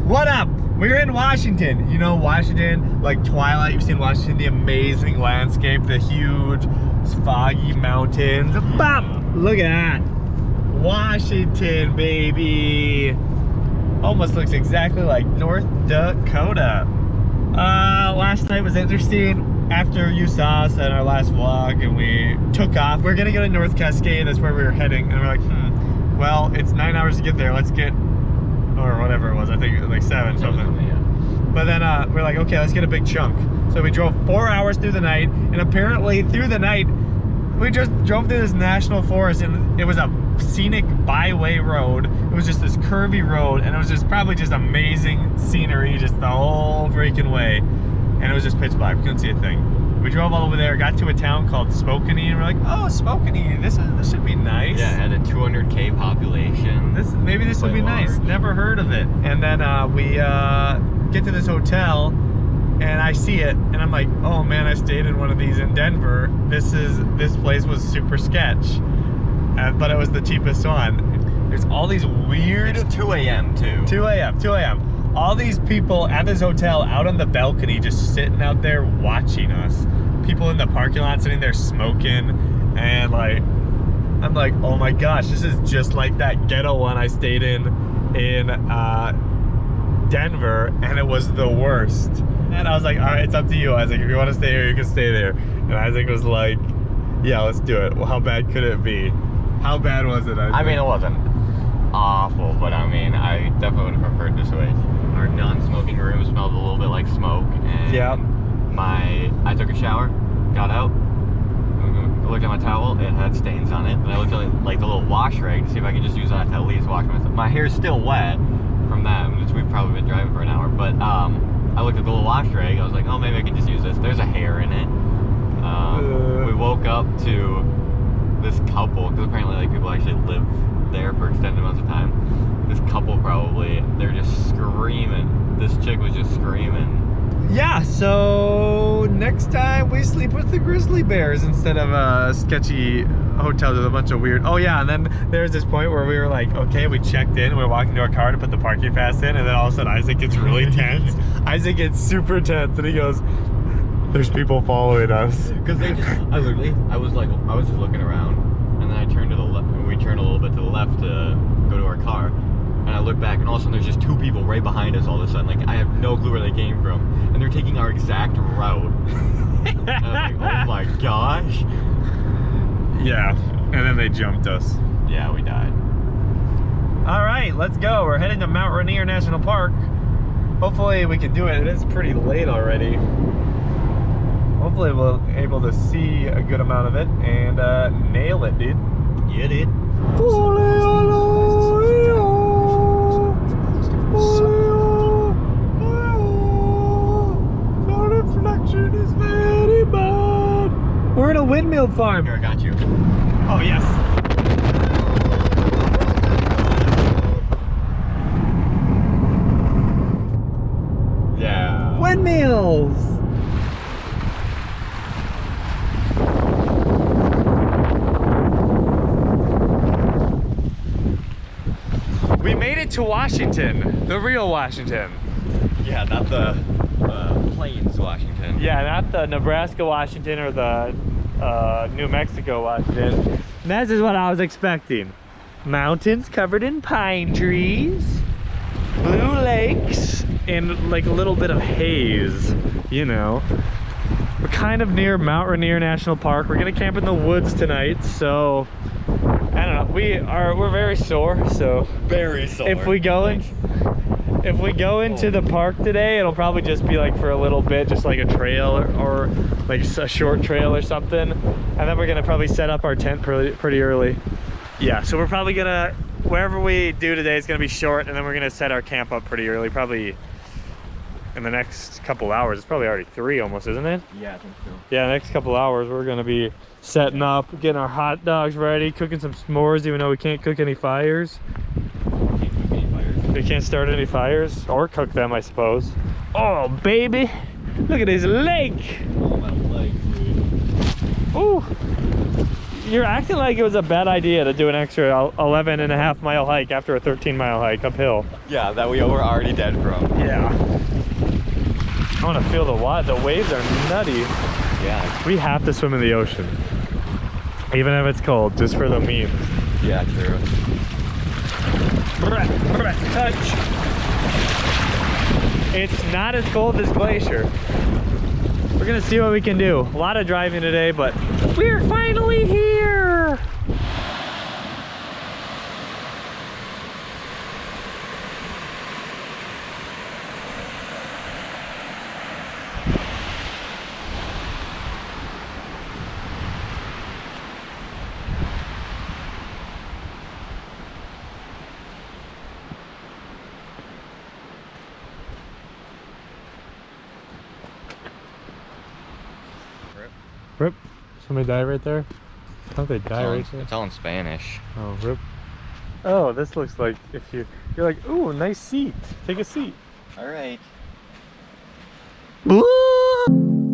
What up? We're in Washington. You know Washington, like Twilight, you've seen Washington, the amazing landscape, the huge foggy mountains. Bam! Look at that. Washington, baby. Almost looks exactly like North Dakota. Last night was interesting. After you saw us in our last vlog and we took off, we're gonna go to North Cascade, that's where we were heading, and we're like, well, it's 9 hours to get there, let's get, or whatever it was, I think it was like 7 something. Yeah. But then we're like, okay, let's get a big chunk. So we drove 4 hours through the night, and apparently through the night, we just drove through this national forest, and it was a scenic byway road. It was just this curvy road, and it was just probably just amazing scenery just the whole freaking way. And it was just pitch black, we couldn't see a thing. We drove all over there, got to a town called Spokane, and we're like, oh, Spokane, this should be nice. Yeah, it had a 200K population. Maybe this will be nice. Never heard of it. And then we get to this hotel, and I see it, and I'm like, oh man, I stayed in one of these in Denver. This place was super sketch, but it was the cheapest one. There's all these weird. It's 2 a.m. too. 2 a.m. All these people at this hotel out on the balcony just sitting out there watching us. People in the parking lot sitting there smoking, and like, I'm like, oh my gosh, this is just like that ghetto one I stayed in Denver, and it was the worst. And I was like, all right, it's up to you, Isaac. If you want to stay here, you can stay there. And Isaac was like, yeah, let's do it. Well, how bad could it be? How bad was it, Isaac? I mean, it wasn't awful, but I mean, I definitely would have preferred this way. Our non-smoking room smelled a little bit like smoke, and yeah. I took a shower, got out, looked at my towel, it had stains on it, and I looked at like the little wash rag to see if I could just use that to at least wash myself. My hair's still wet from that, which we've probably been driving for an hour, but I looked at the little wash rag, I was like, oh, maybe I can just use this. There's a hair in it. We woke up to this couple, because apparently like people actually live there for extended amounts of time. This couple probably, they're just screaming. This chick was just screaming. Yeah, so next time we sleep with the grizzly bears instead of a sketchy hotel with a bunch of weird. Oh yeah, and then there's this point where we were like, okay, we checked in, we were walking to our car to put the parking pass in, and then all of a sudden Isaac gets really tense. Isaac gets super tense, and he goes, there's people following us. Because they just, I was just looking around, and then I turned to the left, and we turned a little bit to the left to go to our car. And I look back, and all of a sudden there's just 2 people right behind us all of a sudden. Like, I have no clue where they came from. And they're taking our exact route. And I'm like, oh my gosh. Yeah, and then they jumped us. Yeah, we died. All right, let's go. We're heading to Mt Rainier National Park. Hopefully we can do it. It is pretty late already. Hopefully we'll be able to see a good amount of it and nail it, dude. Yeah, dude. We're in a windmill farm. Here, I got you. Oh, yes. Yeah. Windmills. We made it to Washington, the real Washington. Yeah, not the Plains, Washington. Yeah, not the Nebraska Washington or the New Mexico Washington. This is what I was expecting. Mountains covered in pine trees, blue lakes, and like a little bit of haze, you know. We're kind of near Mt Rainier National Park. We're gonna camp in the woods tonight, so I don't know. We're very sore, so Very sore. if we go into the park today, it'll probably just be like for a little bit, just like a trail or like a short trail or something, and then we're gonna probably set up our tent pretty early. Yeah, so we're probably gonna, wherever we do today is gonna be short, and then we're gonna set our camp up pretty early, probably in the next couple hours. It's probably already 3 almost, isn't it? Yeah, I think so. Yeah, next couple hours we're gonna be setting up, getting our hot dogs ready, cooking some s'mores, even though we can't cook any fires. We can't start any fires or cook them, I suppose. Oh, baby, look at this lake. Oh, my leg, dude. Ooh. You're acting like it was a bad idea to do an extra 11.5-mile hike after a 13-mile hike uphill. Yeah, that we were already dead from. Yeah. I want to feel the water. The waves are nutty. Yeah. We have to swim in the ocean. Even if it's cold, just for the memes. Yeah, true. Touch. It's not as cold as Glacier. We're gonna see what we can do. A lot of driving today, but we're finally here. Rip. Somebody die right there? I thought they die right there. It's all in Spanish. Oh, rip. Oh, this looks like if you're like, ooh, nice seat. Take a seat. All right. Ooh.